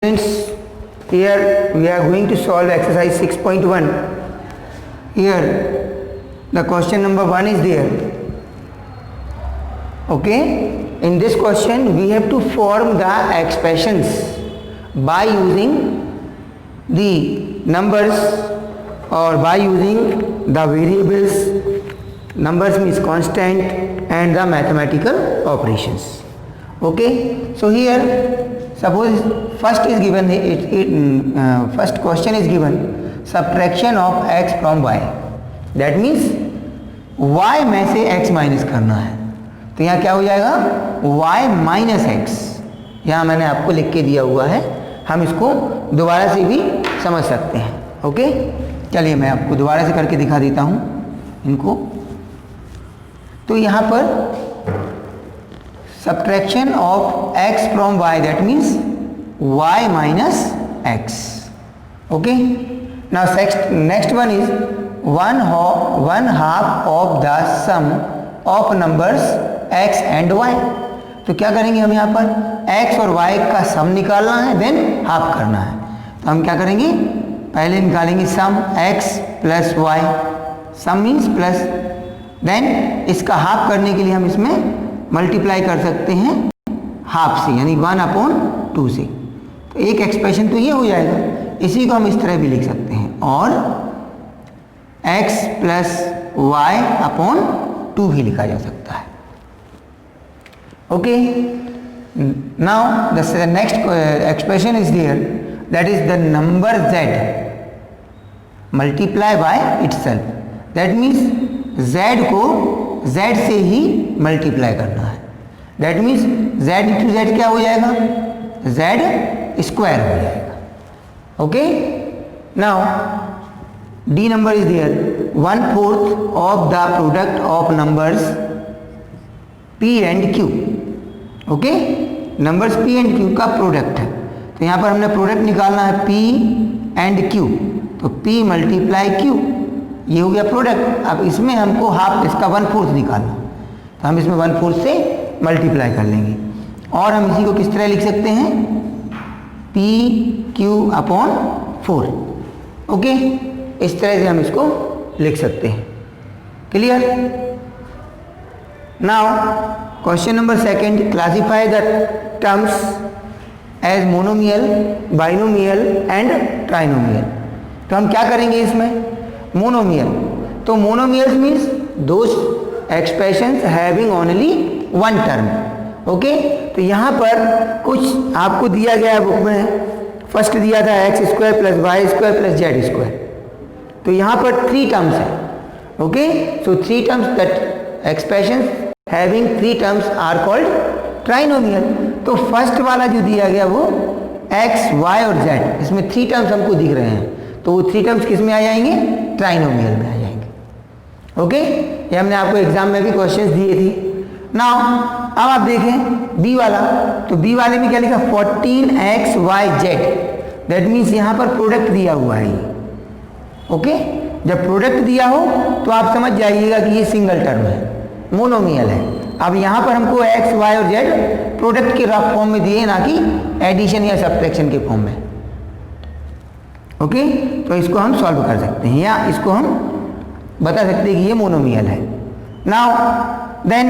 Students, here we are going to solve exercise 6.1. Here the question number 1 is there. Okay, in this question we have to form the expressions by using the numbers or by using the variables. Numbers means constant and the mathematical operations. Okay, so here suppose first is given first question is given subtraction of x from y. That means y में से x minus करना है, तो यहाँ क्या हो जाएगा y minus x. यहाँ मैंने आपको लिख के दिया हुआ है, हम इसको दोबारा से भी समझ सकते हैं. ओके, चलिए मैं आपको दोबारा से करके दिखा देता हूँ इनको. तो यहाँ पर subtraction of x from y, that means y minus x. Okay, now next one is one half of the sum of numbers x and y. तो क्या करेंगे हम यहाँ पर x और y का सम निकालना है, देन हाफ करना है. तो हम क्या करेंगे, पहले निकालेंगे सम x प्लस y. सम मीन्स प्लस, देन इसका हाफ करने के लिए हम इसमें मल्टीप्लाई कर सकते हैं हाफ से, यानी 1/2 से. तो एक एक्सप्रेशन तो ये हो जाएगा. इसी को हम इस तरह भी लिख सकते हैं, और x प्लस y/2 भी लिखा जा सकता है. Okay, now the next expression is there, that is the number z multiply by itself. That means z को z से ही मल्टीप्लाई करना है. That means z into z क्या हो जाएगा, z स्क्वायर हो जाएगा. Okay, now the number is there 1/4 of the product of numbers p and q. Okay, numbers p and q का प्रोडक्ट है, तो यहाँ पर हमने प्रोडक्ट निकालना है p एंड q. तो p मल्टीप्लाई q, ये हो गया प्रोडक्ट. अब इसमें हमको हाफ, इसका 1/4 निकालना, तो हम इसमें 1/4 से मल्टीप्लाई कर लेंगे. और हम इसी को किस तरह लिख सकते हैं, PQ/4. ओके, इस तरह से हम इसको लिख सकते हैं. Clear? Now question number 2, classify the terms as monomial, binomial and trinomial. तो हम क्या करेंगे इसमें, मोनोमियल. तो monomial means those expressions having only one term. Okay, तो यहाँ पर कुछ आपको दिया गया है बुक में. फर्स्ट दिया था x² + y² + z². तो यहाँ पर 3 टर्म्स है. Okay, so 3 terms, that expressions having 3 terms are called trinomial. तो फर्स्ट वाला जो दिया गया वो x, y और z, इसमें 3 टर्म्स हमको दिख रहे हैं, तो वो 3 टर्म्स किस में आ जाएंगे, ट्राइनोमियल में आ जाएंगे. ओके, ये हमने आपको एग्जाम में भी क्वेश्चंस दिए थे. नाउ अब आप देखें बी वाला, तो बी वाले में क्या लिखा, 14xyz. दैट मीन्स यहाँ पर प्रोडक्ट दिया हुआ है. ओके, जब प्रोडक्ट दिया हो तो आप समझ जाइएगा कि ये सिंगल टर्म है, मोनोमियल है. अब यहाँ पर हमको x, y और z प्रोडक्ट के रफ फॉर्म में दिए, ना कि एडिशन या सब्ट्रैक्शन के फॉर्म में. ओके, तो इसको हम सॉल्व कर सकते हैं, या इसको हम बता सकते हैं कि ये मोनोमियल है. नाउ देन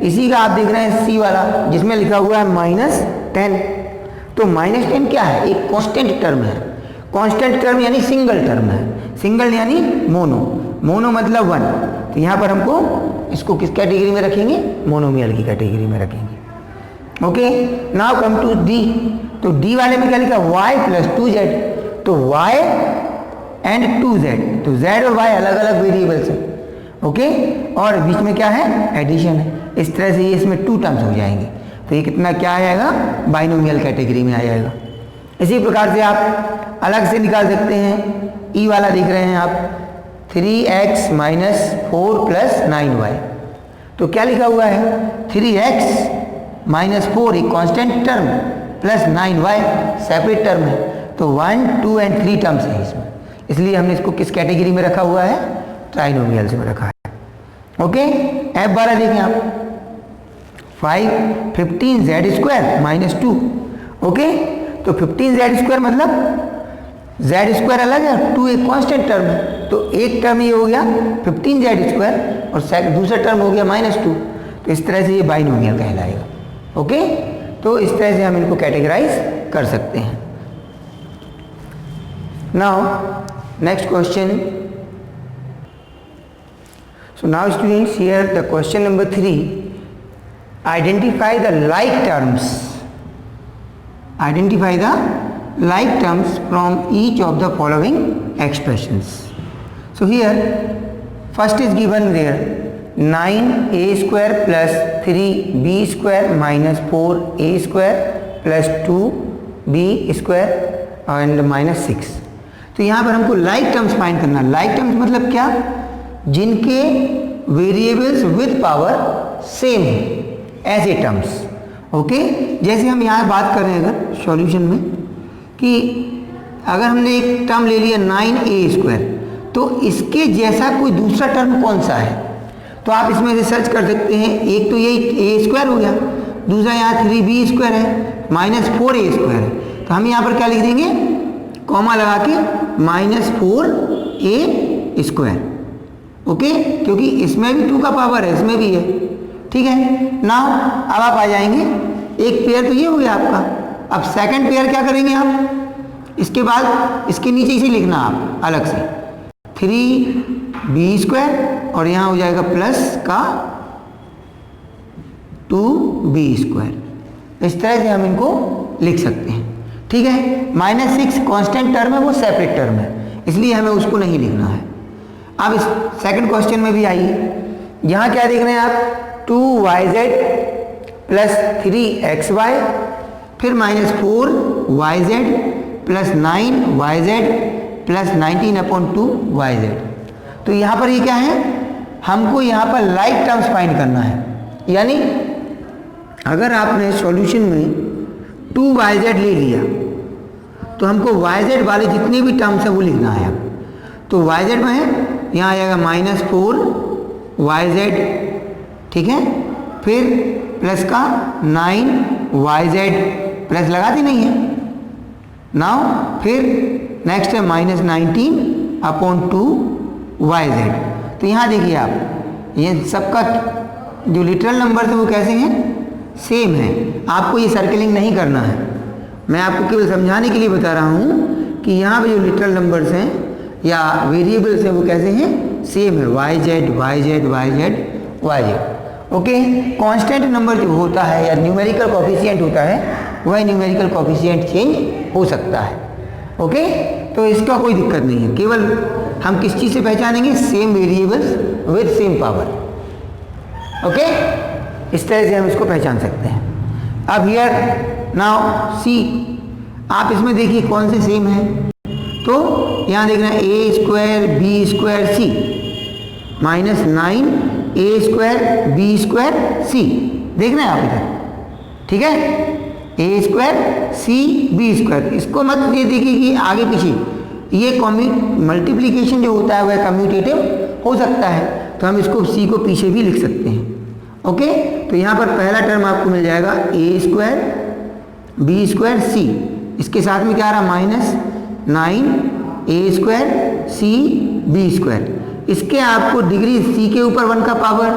इसी का आप देख रहे हैं सी वाला, जिसमें लिखा हुआ है -10. तो -10 क्या है, एक कांस्टेंट टर्म है. कांस्टेंट टर्म यानी सिंगल टर्म है. सिंगल यानी मोनो, मोनो मतलब 1. तो यहाँ पर हमको इसको किस कैटेगरी में रखेंगे, मोनोमियल की कैटेगरी में रखेंगे. Okay, now come to D. तो डी वाले में क्या लिखा, y + 2z. तो y एंड 2z, तो z और y अलग अलग वेरिएबल्स हैं. ओके, और बीच में क्या है, एडिशन है. इस तरह से ये इसमें 2 टर्म्स हो जाएंगे, तो ये कितना क्या आ जाएगा, बाइनोमियल कैटेगरी में आ जाएगा. इसी प्रकार से आप अलग से निकाल सकते हैं. ई वाला देख रहे हैं आप, 3x - 4 + 9y. तो क्या लिखा हुआ है, 3x - 4 एक constant term, plus 9y separate term है. तो 1, 2 एंड 3 टर्म्स है इसमें, इसलिए हमने इसको किस कैटेगरी में रखा हुआ है, ट्राइनोमियल में रखा है. ओके, एफ वाला देखें आप, 5 15z² - 2. ओके, तो 15z² मतलब z² अलग है, 2 एक कांस्टेंट टर्म है, तो एक टर्म ये हो गया 15z² और दूसरा टर्म हो गया -2, तो इस तरह से ये बाइनोमियल कहलाएगा। ओके, तो इस तरह से हम इनको कैटेगराइज कर सकते हैं। Now next question. So now students, here the question number 3, identify the like terms, identify the like terms from each of the following expressions. So here first is given there 9a² plus 3b² minus 4a² plus 2b² and -6। तो यहाँ पर हमको like terms find करना। like terms मतलब क्या? जिनके variables with power same है, as a terms. Okay, जैसे हम यहाँ बात कर रहे हैं अगर सॉल्यूशन में कि अगर हमने एक टर्म ले लिया 9a², तो इसके जैसा कोई दूसरा टर्म कौन सा है, तो आप इसमें से सर्च कर सकते हैं। एक तो यही a² हो गया, दूसरा यहाँ 3b² है, -4a² है, तो हम यहाँ पर क्या लिख देंगे, कॉमा लगा के -4a²। ओके, क्योंकि इसमें भी 2 का पावर है, इसमें भी है। ठीक है, नाउ अब आप आ जाएंगे, एक पेयर तो ये हो गया आपका। अब सेकंड पेयर क्या करेंगे आप, इसके बाद इसके नीचे इसे लिखना आप अलग से 3b² और यहाँ हो जाएगा प्लस का 2b²। इस तरह से हम इनको लिख सकते हैं। ठीक है, -6 कांस्टेंट टर्म है, वो सेपरेट टर्म है, इसलिए हमें उसको नहीं लिखना है। अब इस सेकंड क्वेश्चन में भी आइए, यहाँ क्या देख रहे हैं आप, 2yz प्लस 3xy फिर -4yz plus 9yz plus 19/2yz। तो यहाँ पर ये क्या है, हमको यहाँ पर लाइक टर्म्स फाइंड करना है। यानी अगर आपने सॉल्यूशन में 2yz ले लिया, तो हमको yz वाले जितने भी टर्म्स हैं वो लिखना है। तो yz में यहाँ आ जाएगा -4yz, ठीक है, फिर प्लस का 9yz, प्लस लगाती नहीं है नाउ, फिर नेक्स्ट है -19/2yz। तो यहाँ देखिए आप, ये सबका जो लिटरल नंबर है वो कैसे हैं, सेम है। आपको ये सर्कलिंग नहीं करना है, मैं आपको केवल समझाने के लिए बता रहा हूँ कि यहाँ पे जो लिटरल नंबर्स हैं या वेरिएबल्स हैं वो कैसे हैं, सेम है, yz yz yz yz। Okay, constant number जो होता है या न्यूमेरिकल कोफिशिएंट होता है, वह न्यूमेरिकल कोफिशिएंट चेंज हो सकता है। ओके, तो इसका कोई दिक्कत नहीं है, केवल हम किस चीज़ से पहचानेंगे, same variables with same power. Okay, इस तरह से हम इसको पहचान सकते हैं। अब हियर नाउ सी, आप इसमें देखिए कौन से सेम है, तो यहाँ देख रहे हैं a² b² c -9a² b² c, देख रहे हैं आप इधर, ठीक है, a² c b²। इसको मत ये देखिए कि आगे पीछे ये मल्टीप्लिकेशन जो होता है वह कम्यूटेटिव हो सकता है, तो हम इसको c को पीछे भी लिख सकते हैं। ओके, तो यहाँ पर पहला टर्म आपको मिल जाएगा a² b² c, इसके साथ में क्या आ रहा, -9a² c b²। इसके आपको डिग्री c के ऊपर 1 का पावर,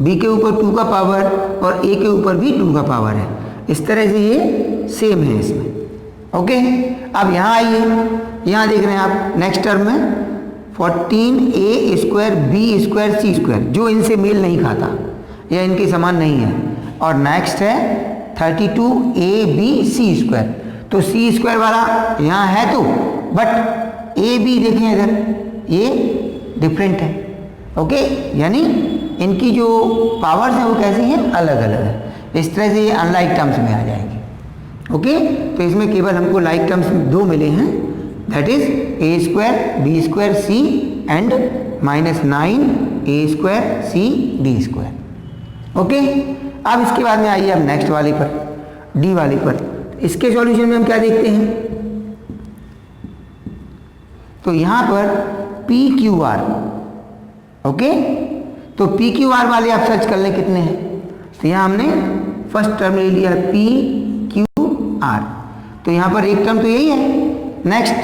b के ऊपर 2 का पावर और a के ऊपर भी 2 का पावर है। इस तरह से ये सेम है इसमें। ओके, अब यहाँ आइए, यहाँ देख रहे हैं आप नेक्स्ट टर्म में 14a² b² c², जो इनसे मेल नहीं खाता या इनके समान नहीं है। और नेक्स्ट है 32ab c², तो c² वाला यहाँ है तो, बट ab देखें इधर, ये डिफरेंट है। ओके, यानी इनकी जो पावर्स हैं वो कैसी हैं, अलग अलग है। इस तरह से ये अनलाइक टर्म्स में आ जाएंगे। ओके, तो इसमें केवल हमको लाइक टर्म्स 2 मिले हैं, that is a² b² c and -9a² c b²। Okay, अब इसके बाद में आइए अब नेक्स्ट वाले पर, डी वाले पर। इसके सॉल्यूशन में हम क्या देखते हैं, तो यहाँ पर PQR। ओके, तो PQR वाले आप सर्च कर लें कितने हैं, तो यहाँ हमने फर्स्ट टर्म ले लिया PQR, आर, तो यहाँ पर एक टर्म तो यही है। Next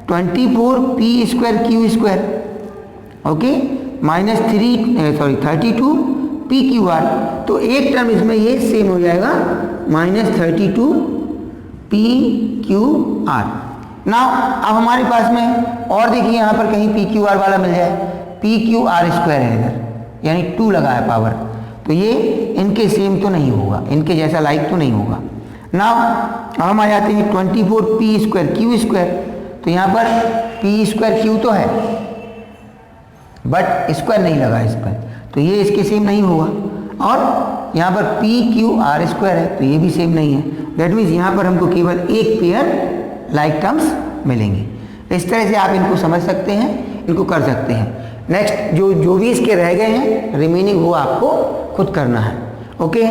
24p² okay minus 32p QR, तो एक टर्म इसमें ये सेम हो जाएगा माइनस 32p QR। नाउ अब हमारे पास में और देखिए यहाँ पर कहीं PQR वाला मिल जाए, PQR² है इधर, यानी 2 लगा है पावर, तो ये इनके सेम तो नहीं होगा, इनके जैसा लाइक तो नहीं होगा। नाउ हम आ जाते हैं 24p²Q², तो यहाँ पर p²Q तो है बट स्क्वायर नहीं लगा इस पर, तो ये इसके सेम नहीं होगा। और यहाँ पर PQR² है, तो ये भी सेम नहीं है। दैट मीन्स यहाँ पर हमको केवल एक पेयर लाइक टर्म्स मिलेंगे। इस तरह से आप इनको समझ सकते हैं, इनको कर सकते हैं। नेक्स्ट जो भी इसके रह गए हैं रिमेनिंग, वो आपको खुद करना है। ओके,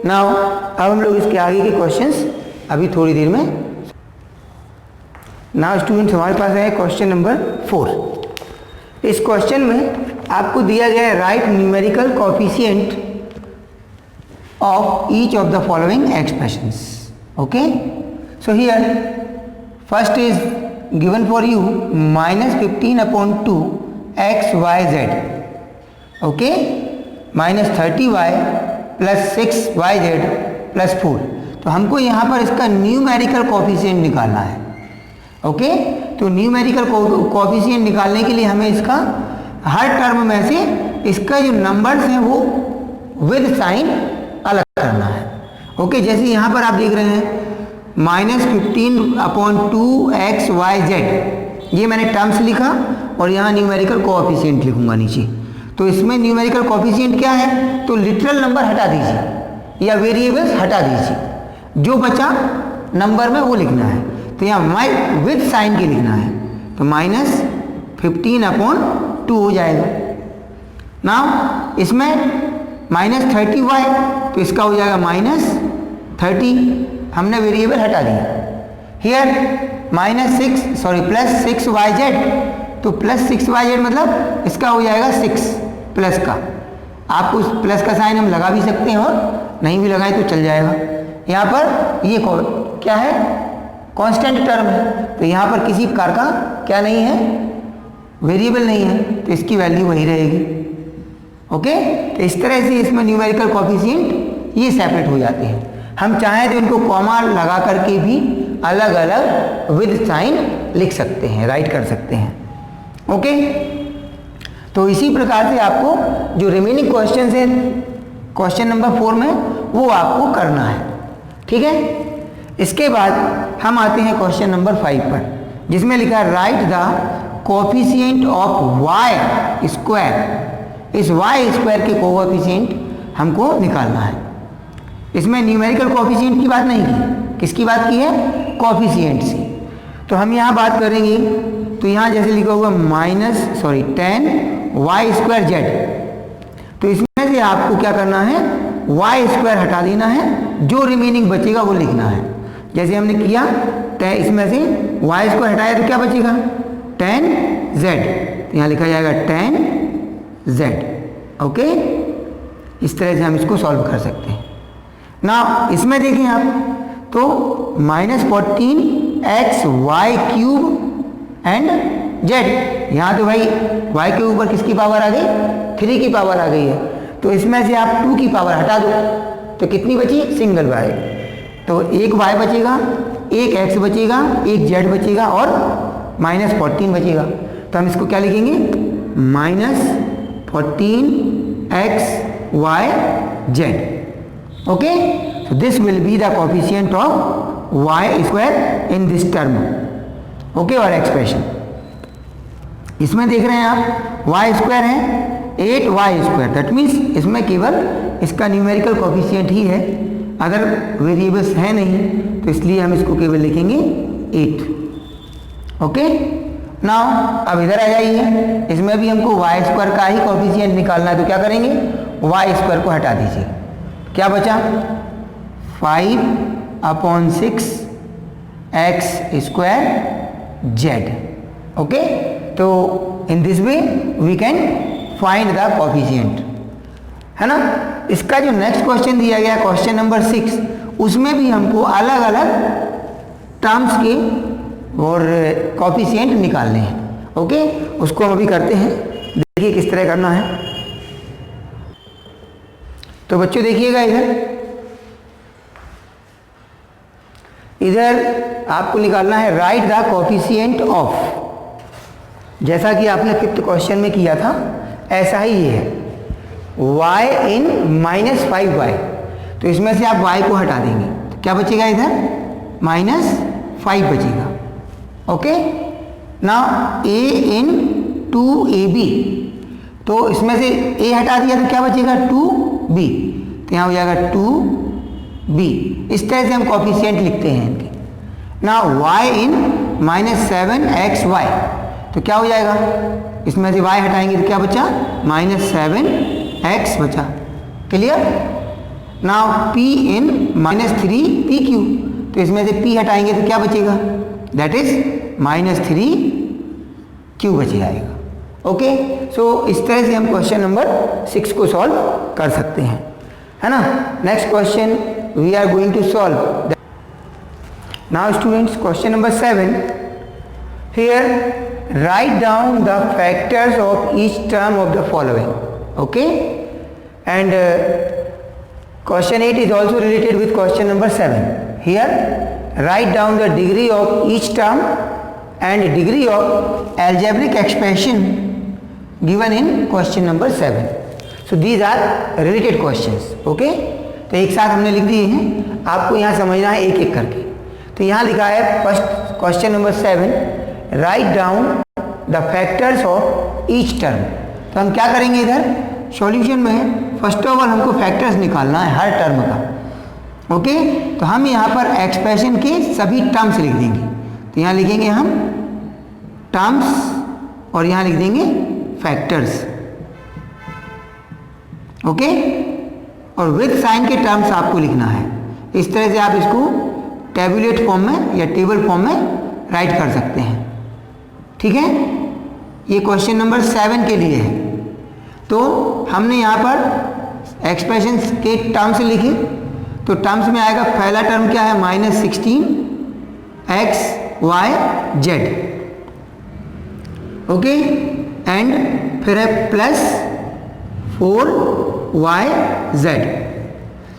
नाउ अब हम लोग इसके आगे के क्वेश्चंस अभी थोड़ी देर में। नाउ स्टूडेंट्स हमारे पास है क्वेश्चन नंबर 4। इस क्वेश्चन में आपको दिया गया है right numerical coefficient of each of the following expressions. Okay, so here first is given for you -15/2 XYZ, okay, -30y + 6YZ + 4। तो हमको यहाँ पर इसका न्यूमेरिकल कोएफिशिएंट निकालना है। ओके, तो न्यूमेरिकल कोएफिशिएंट निकालने के लिए हमें इसका हर टर्म में से इसका जो नंबर्स हैं वो विद साइन अलग करना है। ओके, जैसे यहाँ पर आप देख रहे हैं -15/2 XYZ, ये मैंने टर्म्स लिखा और यहाँ न्यूमेरिकल कोएफिशिएंट लिखूंगा नीचे। तो इसमें न्यूमेरिकल कोएफिशिएंट क्या है, तो लिटरल नंबर हटा दीजिए या वेरिएबल्स हटा दीजिए, जो बचा नंबर में वो लिखना है। तो यहाँ विद साइन के लिखना है, तो -15/2 हो जाएगा। नाउ इसमें -30y, तो इसका हो जाएगा -30, हमने वेरिएबल हटा दिया। हियर +6YZ, तो +6YZ मतलब इसका हो जाएगा 6 प्लस का। आपको प्लस का साइन हम लगा भी सकते हैं और नहीं भी लगाए तो चल जाएगा। यहाँ पर ये क्या है, कांस्टेंट टर्म है, तो यहाँ पर किसी प्रकार का क्या नहीं है, वेरिएबल नहीं है, तो इसकी वैल्यू वही रहेगी। ओके, तो इस तरह से इसमें न्यूमेरिकल कोएफिशिएंट ये सेपरेट हो जाते हैं। हम चाहें तो इनको कॉमा लगा करके भी अलग अलग विद साइन लिख सकते हैं, राइट कर सकते हैं। ओके, तो इसी प्रकार से आपको जो रिमेनिंग क्वेश्चन है क्वेश्चन नंबर 4 में वो आपको करना है। ठीक है, इसके बाद हम आते हैं क्वेश्चन नंबर 5 पर, जिसमें लिखा है right the coefficient of y²। इस y² के कोएफिशिएंट हमको निकालना है। इसमें न्यूमेरिकल कोएफिशिएंट की बात नहीं की, किसकी बात की है, कोएफिशिएंट से। तो हम यहाँ बात करेंगे, तो यहाँ जैसे लिखा हुआ 10y²z, तो इसमें से आपको क्या करना है, y² हटा देना है, जो रिमेनिंग बचेगा वो लिखना है। जैसे हमने किया, इसमें से y² हटाया तो क्या बचेगा, 10z, तो यहाँ लिखा जाएगा 10z। ओके, इस तरह से हम इसको सॉल्व कर सकते हैं। ना इसमें देखें आप, तो -14xy³ एंड z, यहाँ तो भाई y के ऊपर किसकी पावर आ गई, 3 की पावर आ गई है, तो इसमें से आप 2 की पावर हटा दो, तो कितनी बची, सिंगल y, तो एक y बचेगा, एक x बचेगा, एक z बचेगा और -14 बचेगा। तो हम इसको क्या लिखेंगे, -14xyz। Okay, so this will be the coefficient of y² in this term, okay, और एक्सप्रेशन इसमें देख रहे हैं आप y² है 8y², दैट मीन्स इसमें केवल इसका न्यूमेरिकल कोएफिशिएंट ही है, अगर वेरिएबल्स है नहीं, तो इसलिए हम इसको केवल लिखेंगे 8। ओके, नाउ अब इधर आ जाइए, इसमें भी हमको y² का ही कोएफिशिएंट निकालना है, तो क्या करेंगे, y² को हटा दीजिए, क्या बचा, 5/6x²z। ओके, तो in this way we can find the coefficient, है ना। इसका जो नेक्स्ट क्वेश्चन दिया गया क्वेश्चन नंबर 6, उसमें भी हमको अलग अलग टर्म्स के और कोफिशिएंट निकालने हैं। ओके, उसको हम अभी करते हैं, देखिए किस तरह करना है। तो बच्चों देखिएगा, इधर आपको निकालना है राइट द कोफिशिएंट ऑफ, जैसा कि आपने फिफ्थ क्वेश्चन में किया था ऐसा ही ये है, y in -5y। तो इसमें से आप y को हटा देंगे तो क्या बचेगा, इधर -5 बचेगा। Okay, now a in 2ab, तो इसमें से a हटा दिया तो क्या बचेगा 2b, तो यहाँ हो जाएगा 2b। इस तरह से हम कोफिशिएंट लिखते हैं इनके। नाउ y in -7xy, तो क्या हो जाएगा, इसमें से y हटाएंगे तो क्या बचा, -7x बचा। Clear. Now p in -3pq, तो इसमें से p हटाएंगे तो क्या बचेगा, दैट इज -3q बच जाएगा। ओके, सो इस तरह से हम क्वेश्चन नंबर 6 को सॉल्व कर सकते हैं, है ना। Next question we are going to solve. Now students, question number 7, here write down the factors of each term of the following. Okay, and question 8 is also related with question number 7. Here write down the degree of each term and degree of algebraic expression given in question number 7. So these are related questions. Okay, तो एक साथ हमने लिख दिए हैं, आपको यहाँ समझना है एक एक करके। तो यहाँ लिखा है first question number 7, write down the factors of each term. तो हम क्या करेंगे, इधर सॉल्यूशन में फर्स्ट ऑफ ऑल हमको फैक्टर्स निकालना है हर टर्म का। ओके, तो हम यहाँ पर एक्सप्रेशन के सभी टर्म्स लिख देंगे। तो यहाँ लिखेंगे हम टर्म्स और यहाँ लिख देंगे फैक्टर्स। ओके, और विद साइन के टर्म्स आपको लिखना है। इस तरह से आप इसको टेबुलेट फॉर्म में या टेबल फॉर्म में राइट कर सकते हैं। ठीक है, ये क्वेश्चन नंबर 7 के लिए है। तो हमने यहाँ पर एक्सप्रेशंस के टर्म्स लिखे, तो टर्म्स में आएगा पहला टर्म क्या है, -16xyz। ओके, एंड फिर है +4yz।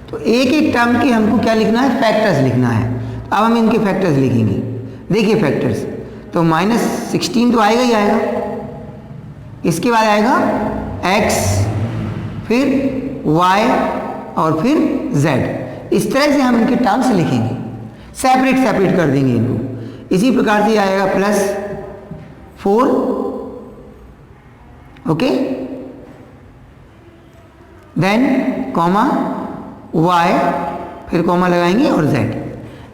तो एक एक टर्म के हमको क्या लिखना है, फैक्टर्स लिखना है। अब हम इनके फैक्टर्स लिखेंगे। देखिए फैक्टर्स, तो -16 तो आएगा ही आएगा, इसके बाद आएगा x, फिर y और फिर z। इस तरह से हम इनके टर्म्स लिखेंगे, सेपरेट सेपरेट कर देंगे इनको। इसी प्रकार से आएगा +4, ओके, देन कॉमा y, फिर कॉमा लगाएंगे और z।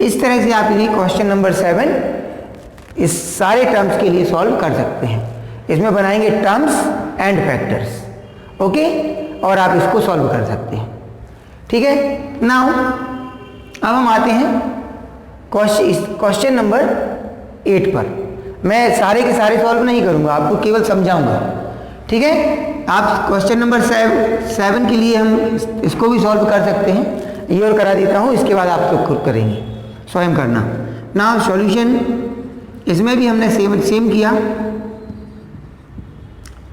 इस तरह से आप ये क्वेश्चन नंबर 7 इस सारे टर्म्स के लिए सॉल्व कर सकते हैं। इसमें बनाएंगे टर्म्स एंड फैक्टर्स। ओके, और आप इसको सॉल्व कर सकते हैं। ठीक है, नाउ अब हम आते हैं क्वेश्चन नंबर 8 पर। मैं सारे के सारे सॉल्व नहीं करूंगा, आपको केवल समझाऊंगा। ठीक है, आप क्वेश्चन नंबर 7 के लिए हम इसको भी सॉल्व कर सकते हैं। ये और करा देता हूँ, इसके बाद आप तो खुद करेंगे, स्वयं करना। नाउ सॉल्यूशन, इसमें भी हमने सेम किया,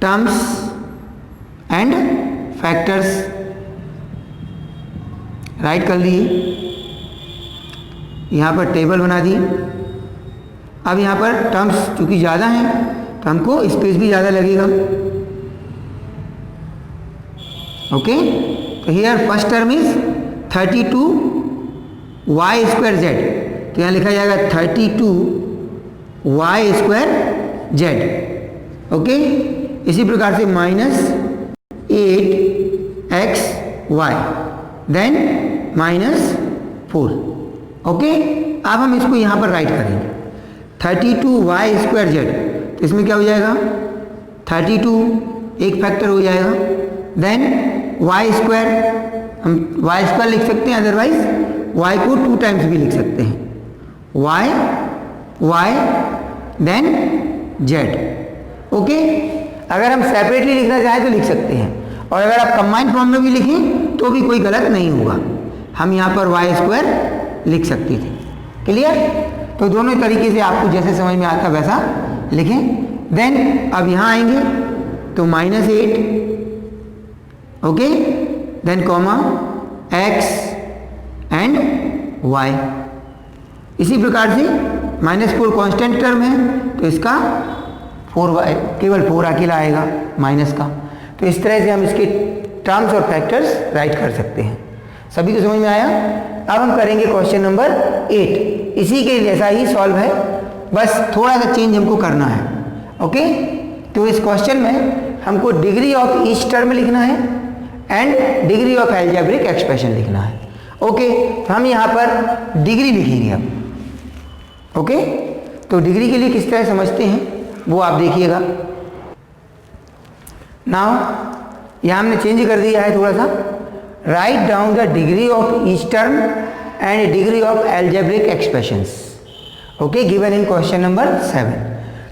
टर्म्स एंड फैक्टर्स राइट कर लिए, यहाँ पर टेबल बना दी। अब यहाँ पर टर्म्स चूंकि ज़्यादा हैं तो हमको स्पेस भी ज़्यादा लगेगा। ओके, तो here first term is 32y²z। तो यहाँ लिखा जाएगा 32y²z। ओके, इसी प्रकार से -8xy, देन -4। ओके, अब हम इसको यहाँ पर राइट करेंगे 32y²z। तो इसमें क्या हो जाएगा, 32 एक फैक्टर हो जाएगा, देन y², हम y² लिख सकते हैं, अदरवाइज y को 2 टाइम्स भी लिख सकते हैं, y देन z। ओके, अगर हम सेपरेटली लिखना चाहें तो लिख सकते हैं, और अगर आप कंबाइंड फॉर्म में भी लिखें तो भी कोई गलत नहीं होगा। हम यहाँ पर वाई स्क्वायर लिख सकते थे। क्लियर? तो दोनों तरीके से आपको जैसे समझ में आता वैसा लिखें। देन अब यहाँ आएंगे तो -8, okay, then comma x and y। इसी प्रकार से -4 कांस्टेंट टर्म है तो इसका 4y, केवल 4 अकेला आएगा माइनस का। तो इस तरह से हम इसके टर्म्स और फैक्टर्स राइट कर सकते हैं। सभी को समझ में आया? अब हम करेंगे क्वेश्चन नंबर 8। इसी के जैसा ही सॉल्व है, बस थोड़ा सा चेंज हमको करना है। ओके, तो इस क्वेश्चन में हमको डिग्री ऑफ ईच टर्म लिखना है and degree of algebraic expression लिखना है। ओके, तो हम यहाँ पर डिग्री लिखेंगे अब। ओके, तो डिग्री के लिए किस तरह समझते हैं वो आप देखिएगा। नाउ यहाँ हमने चेंज कर दिया है थोड़ा सा। Write down the degree of each term and degree of algebraic expressions, okay, given in question number 7।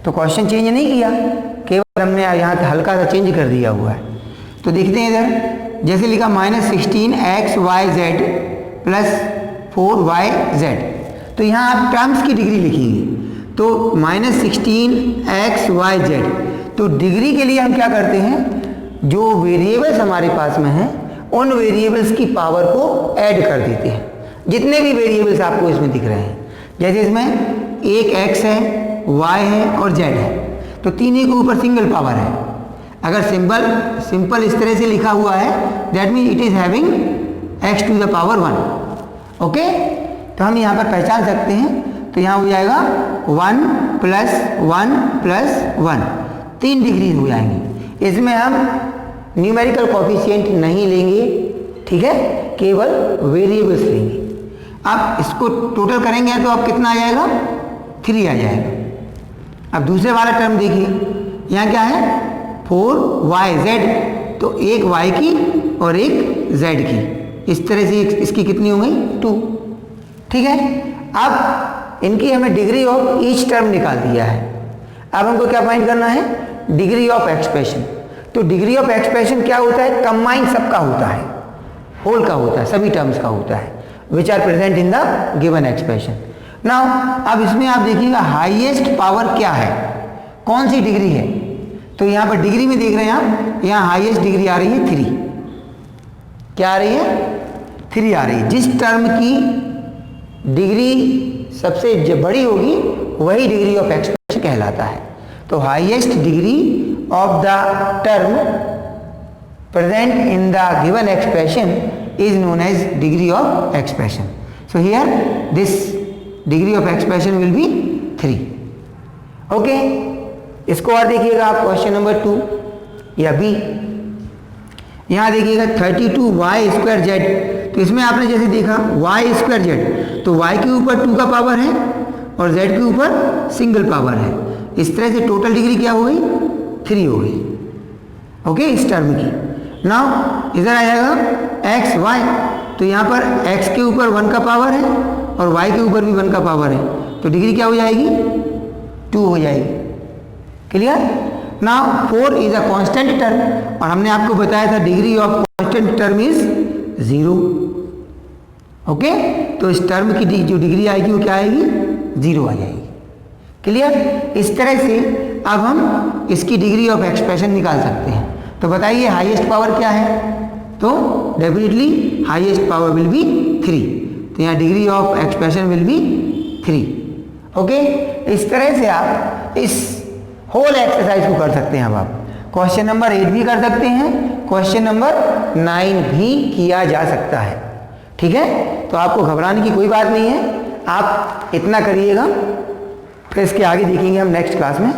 तो क्वेश्चन चेंज नहीं किया, केवल हमने यहाँ हल्का सा चेंज कर दिया हुआ है। तो देखते हैं इधर, जैसे लिखा -16xyz प्लस 4yz, तो यहाँ आप टर्म्स की डिग्री लिखेंगे। तो -16xyz, तो डिग्री के लिए हम क्या करते हैं, जो वेरिएबल्स हमारे पास में हैं उन वेरिएबल्स की पावर को ऐड कर देते हैं। जितने भी वेरिएबल्स आपको इसमें दिख रहे हैं, जैसे इसमें एक x है, y है और z है, तो तीनों के ऊपर सिंगल पावर है। अगर सिंपल इस तरह से लिखा हुआ है, that mean it is having x to the power 1। Okay, तो हम यहाँ पर पहचान सकते हैं। तो यहाँ हो जाएगा 1 + 1 + 1, 3 डिग्री हो जाएंगी। इसमें हम न्यूमेरिकल कोफिशिएंट नहीं लेंगे, ठीक है, केवल वेरिएबल्स लेंगे। अब इसको टोटल करेंगे तो अब कितना आ जाएगा, 3 आ जाएगा। अब दूसरे वाला टर्म देखिए, यहाँ क्या है, 4yz, तो एक y की और एक z की, इस तरह से इसकी कितनी हो गई, 2। ठीक है, अब इनकी हमें डिग्री ऑफ ईच टर्म निकाल दिया है। अब हमको क्या फाइंड करना है, डिग्री ऑफ एक्सप्रेशन। तो डिग्री ऑफ एक्सप्रेशन क्या होता है, कंबाइन सबका होता है, होल का होता है, सभी टर्म्स का होता है, which are present in the given expression. Now अब इसमें आप देखिएगा हाईएस्ट पावर क्या है, कौन सी डिग्री है। तो यहाँ पर डिग्री में देख रहे हैं आप, यहाँ हाईएस्ट डिग्री आ रही है 3। क्या आ रही है, 3 आ रही है। जिस टर्म की डिग्री सबसे बड़ी होगी वही डिग्री ऑफ एक्सप्रेशन कहलाता है। तो highest degree of the term present in the given expression is known as degree of expression. So here this degree of expression will be 3. Okay, इसको और देखिएगा आप क्वेश्चन नंबर 2 या बी। यहाँ देखिएगा 32y²z, तो इसमें आपने जैसे देखा y²z, तो y के ऊपर 2 का पावर है और z के ऊपर सिंगल पावर है। इस तरह से टोटल डिग्री क्या हो गई, 3 हो गई। ओके, इस टर्म की। नाउ इधर आ जाएगा एक्स वाई, तो यहाँ पर x के ऊपर 1 का पावर है और y के ऊपर भी 1 का पावर है, तो डिग्री क्या हो जाएगी, 2 हो जाएगी। Clear? Now 4 is a constant term, और हमने आपको बताया था degree of constant term is 0। Okay, तो इस टर्म की जो डिग्री आएगी वो क्या आएगी, 0 आ जाएगी। क्लियर? इस तरह से अब हम इसकी डिग्री ऑफ एक्सप्रेशन निकाल सकते हैं। तो बताइए हाईएस्ट पावर क्या है, तो definitely highest power will be 3, तो यहाँ degree of expression will be 3। Okay, इस तरह से आप इस होल एक्सरसाइज को कर सकते हैं। अब आप क्वेश्चन नंबर 8 भी कर सकते हैं, क्वेश्चन नंबर 9 भी किया जा सकता है। ठीक है, तो आपको घबराने की कोई बात नहीं है, आप इतना करिएगा, फिर इसके आगे देखेंगे हम नेक्स्ट क्लास में।